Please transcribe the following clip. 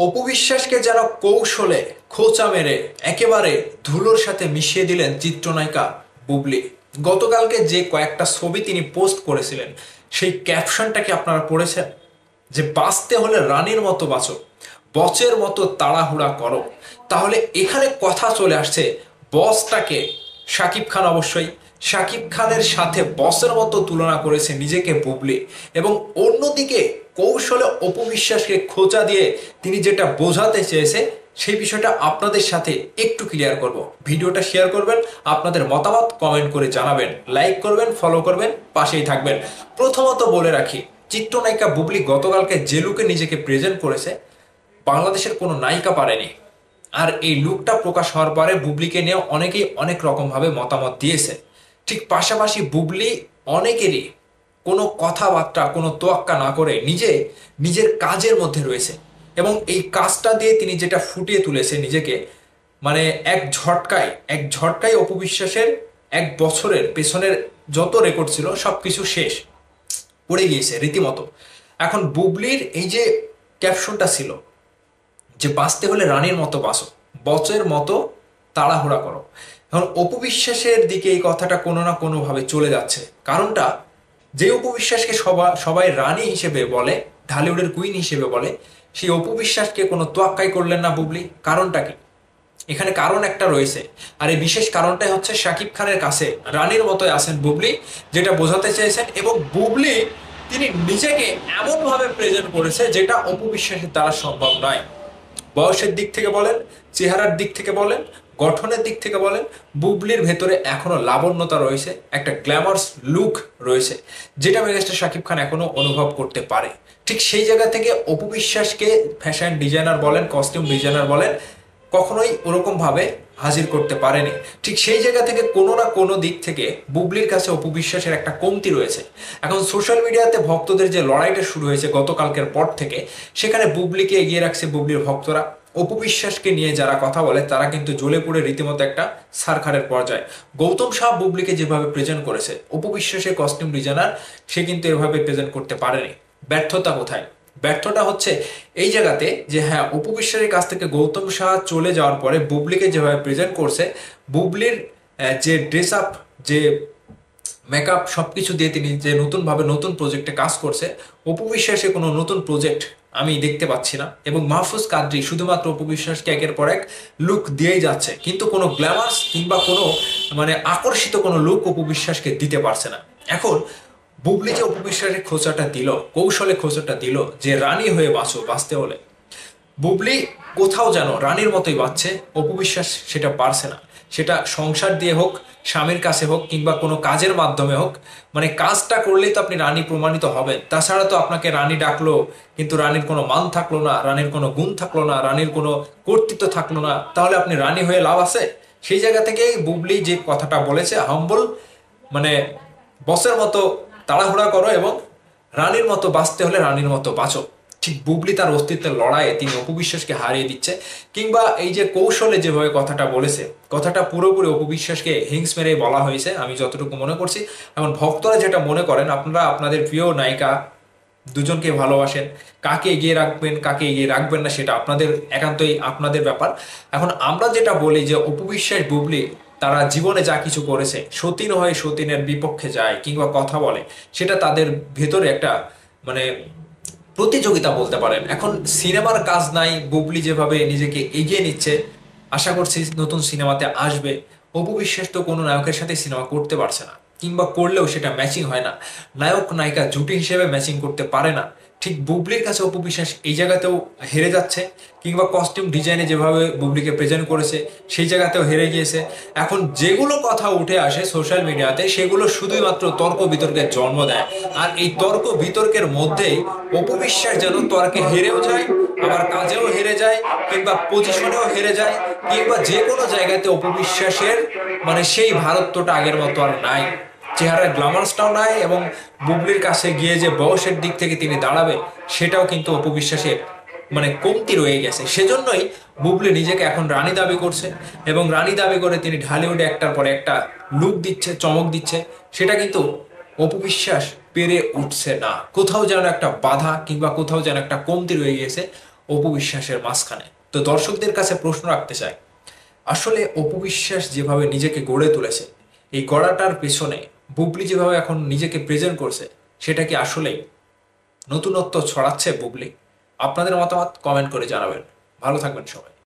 অপু বিশ্বাসকে যেন কৌশলে খোঁচা মেরে একেবারে ধুলোর সাথে মিশিয়ে দিলেন চিত্রনায়িকা বুবলি। গতকালকে যে কয়েকটা ছবি তিনি পোস্ট করেছিলেন, সেই ক্যাপশনটা কি আপনারা পড়েছেন? যে বাঁচতে হলে রানীর মতো বাঁচো, বচের মতো তাড়াহুড়া করো। তাহলে এখানে কথা চলে আসছে বসটাকে, শাকিব খান অবশ্যই শাকিব খানের সাথে বসের মতো তুলনা করেছে নিজেকে বুবলি। এবং অন্যদিকে কৌশলে অপু বিশ্বাসকে খোঁচা দিয়ে তিনি যেটা বোঝাতে চেয়েছে সেই বিষয়টা আপনাদের সাথে একটু ক্লিয়ার করব। ভিডিওটা শেয়ার করবেন, আপনাদের মতামত কমেন্ট করে জানাবেন, লাইক করবেন, ফলো করবেন, পাশেই থাকবেন। প্রথমত বলে রাখি, চিত্রনায়িকা বুবলি গতকালকে যে লুকে নিজেকে প্রেজেন্ট করেছে, বাংলাদেশের কোনো নায়িকা পারেনি। আর এই লুকটা প্রকাশ হওয়ার পরে বুবলিকে নিয়ে অনেকেই অনেক রকম ভাবে মতামত দিয়েছে। ঠিক পাশাপাশি বুবলি অনেকেরই কোনো কথাবার্তা, কোনো তোয়াক্কা না করে নিজের কাজের মধ্যে রয়েছে। এবং এই কাজটা দিয়ে তিনি যেটা ফুটিয়ে তুলেছে নিজেকে, মানে এক ঝটকায় অপু বিশ্বাসের 1 বছরের পেছনের যত রেকর্ড ছিল সবকিছু শেষ পড়ে গিয়েছে রীতিমতো। এখন বুবলির এই যে ক্যাপশনটা ছিল যে বাঁচতে হলে রানীর মতো বাঁচো, বচের মতো তাড়াহুড়া করো, এখন অপু বিশ্বাসের দিকে এই কথাটা কোনো না কোনো ভাবে চলে যাচ্ছে। কারণটা, যে অপু বিশ্বাসকে সবাই রানী হিসেবে বলে, ঢালিউডের কুইন হিসেবে বলে, সেই অপু বিশ্বাসকে কোনো তোয়াক্কাই করলেন না বুবলি। কারণটা কি? এখানে কারণ একটা রয়েছে, আর এই বিশেষ কারণটাই হচ্ছে শাকিব খানের কাছে রানীর মতোই আছেন বুবলি, যেটা বোঝাতে চেয়েছেন। এবং বুবলি তিনি নিজেকে এমন ভাবে প্রেজেন্ট করেছে যেটা অপু বিশ্বাসের দ্বারা সম্ভব নয়। বয়সের দিক থেকে বলেন, চেহারার দিক থেকে বলেন, গঠনের দিক থেকে বলেন, বুবলির ভেতরে এখনো লাবণ্যতা রয়েছে, একটা গ্ল্যামার্স লুক রয়েছে, যেটা মেগাস্টার শাকিব খান এখনো অনুভব করতে পারে। ঠিক সেই জায়গা থেকে অপু বিশ্বাসকে ফ্যাশন ডিজাইনার বলেন, কস্টিউম ডিজাইনার বলেন, কখনোই ওরকম ভাবে হাজির করতে পারেনি। ঠিক সেই জায়গা থেকে কোনো না কোনো দিক থেকে বুবলির কাছে অপু বিশ্বাসের একটা কমতি রয়েছে। এখন সোশ্যাল মিডিয়াতে ভক্তদের যে লড়াইটা শুরু হয়েছে গতকালকের পর থেকে, সেখানে বুবলিকে এগিয়ে রাখছে বুবলির ভক্তরা। অপু বিশ্বাসকে নিয়ে যারা কথা বলে তারা কিন্তু জ্বলে পড়ে রীতিমতো একটা সারখারের পর্যায়ে। গৌতম শাহ বুবলিকে যেভাবে প্রেজেন্ট করেছে, অপু বিশ্বাসের কস্টিউম ডিজাইনার সে কিন্তু এভাবে প্রেজেন্ট করতে পারেনি। ব্যর্থতা কোথায়? ব্যর্থটা হচ্ছে এই জায়গাতে যে হ্যাঁ, অপু বিশ্বাসের কাছ থেকে গৌতম শাহ চলে যাওয়ার পরে বুবলিকে যেভাবে প্রেজেন্ট করছে, বুবলির যে ড্রেস আপ, যে মেকআপ, সবকিছু দিয়ে তিনি যে নতুনভাবে নতুন প্রজেক্টে কাজ করছে, অপু বিশ্বাসে কোনো নতুন প্রজেক্ট আমি দেখতে পাচ্ছি না। এবং মাহফুজ কাদরি শুধুমাত্র অপু বিশ্বাসকে একের পর এক লুক দিয়েই যাচ্ছে, কিন্তু কোনো গ্ল্যামার্স কিংবা কোনো আকর্ষিত কোনো লুক অপু বিশ্বাসকে দিতে পারছে না। এখন বুবলি যে অপু বিশ্বাসের খোঁচাটা দিল, কৌশলে খোঁচাটা দিল যে রানী হয়ে বাঁচো, বাঁচতে হলে, বুবলি কোথাও যেন রানীর মতোই বাঁচছে, অপু বিশ্বাস সেটা পারছে না। সেটা সংসার দিয়ে হোক, স্বামীর কাছে হোক, কিংবা কোনো কাজের মাধ্যমে হোক, কাজটা করলেই তো আপনি রানী প্রমাণিত হবেন। তাছাড়া তো আপনাকে রানী ডাকলো কিন্তু রানীর কোনো মান থাকলো না, রানীর কোনো গুণ থাকলো না, রানীর কোনো কর্তৃত্ব থাকলো না, তাহলে আপনি রানী হয়ে লাভ আছে? সেই জায়গা থেকেই বুবলি যে কথাটা বলেছে, হাম্বল, মানে বসের মতো তাড়াহুড়া করো এবং রানীর মতো বাঁচতে হলে রানীর মতো বাঁচো। ঠিক বুবলি তার অস্তিত্বের লড়াইয়ে তিনি অপু বিশ্বাসকে হারিয়ে দিচ্ছে। কিংবা এই যে কৌশলে যেভাবে কথাটা বলেছে, কথাটা পুরোপুরি অপু বিশ্বাসকে হিংস মেরে বলা হয়েছে আমি যতটুকু মনে করছি। এখন ভক্তরা যেটা মনে করেন, আপনারা আপনাদের প্রিয় নায়িকা দুজনকে ভালোবাসেন, কাকে এগিয়ে রাখবেন কাকে এগিয়ে রাখবেন না সেটা আপনাদের একান্তই আপনাদের ব্যাপার। এখন আমরা যেটা বলি যে অপু বিশ্বাস বুবলি তারা জীবনে যা কিছু করেছে, সতীন হয়ে সতীনের বিপক্ষে যায় কিংবা কথা বলে, সেটা তাদের ভেতরে একটা মানে প্রতিযোগিতা বলতে পারেন। এখন সিনেমার কাজ নাই, বুবলি যেভাবে নিজেকে এগিয়ে নিচ্ছে, আশা করছি নতুন সিনেমাতে আসবে। অপু বিশ্বাস তো কোনো নায়কের সাথে সিনেমা করতে পারছে না, কিংবা করলেও সেটা ম্যাচিং হয় না, নায়ক নায়িকা জুটি হিসেবে ম্যাচিং করতে পারে না। ঠিক বুবলির কাছে অপু বিশ্বাস এই জায়গাতেও হেরে যাচ্ছে, কিংবা কস্টিউম ডিজাইনে যেভাবে বুবলিকে প্রেজেন্ট করেছে সেই জায়গাতেও হেরে গিয়েছে। এখন যেগুলো কথা উঠে আসে সোশ্যাল মিডিয়াতে, সেগুলো শুধুমাত্র তর্ক বিতর্কের জন্ম দেয়। আর এই তর্ক বিতর্কের মধ্যেই অপু বিশ্বাস যেন তর্কে হেরেও যায়, আবার কাজেও হেরে যায়, কিংবা পজিশনেও হেরে যায়, কিংবা যে কোনো জায়গাতে অপু বিশ্বাসের সেই ভারতটা আগের মতো আর নাই, চেহারার গ্ল্যামার্সটাও নাই। এবং বুবলির কাছে গিয়ে যে বয়সের দিক থেকে তিনি দাঁড়াবে, সেটাও কিন্তু অপু বিশ্বাসের কমতি রয়ে গেছে। সেজন্যই বুবলি নিজেকে এখন রানী দাবি করছে, এবং রানী দাবি করে তিনি ঢালিউডে একটার পর একটা লুক দিচ্ছে, চমক দিচ্ছে। সেটা কিন্তু অপু বিশ্বাস পেরে উঠছে না, কোথাও যেন একটা বাধা কিংবা কোথাও যেন একটা কমতি রয়ে গেছে অপু বিশ্বাসের মাঝখানে। তো দর্শকদের কাছে প্রশ্ন রাখতে চাই, আসলে অপু বিশ্বাস যেভাবে নিজেকে গড়ে তুলেছে, এই গড়াটার পেছনে বুবলি যেভাবে এখন নিজেকে প্রেজেন্ট করছে, সেটা কি আসলেই নতুনত্ব ছড়াচ্ছে বুবলি? আপনাদের মতামত কমেন্ট করে জানাবেন। ভালো থাকবেন সবাই।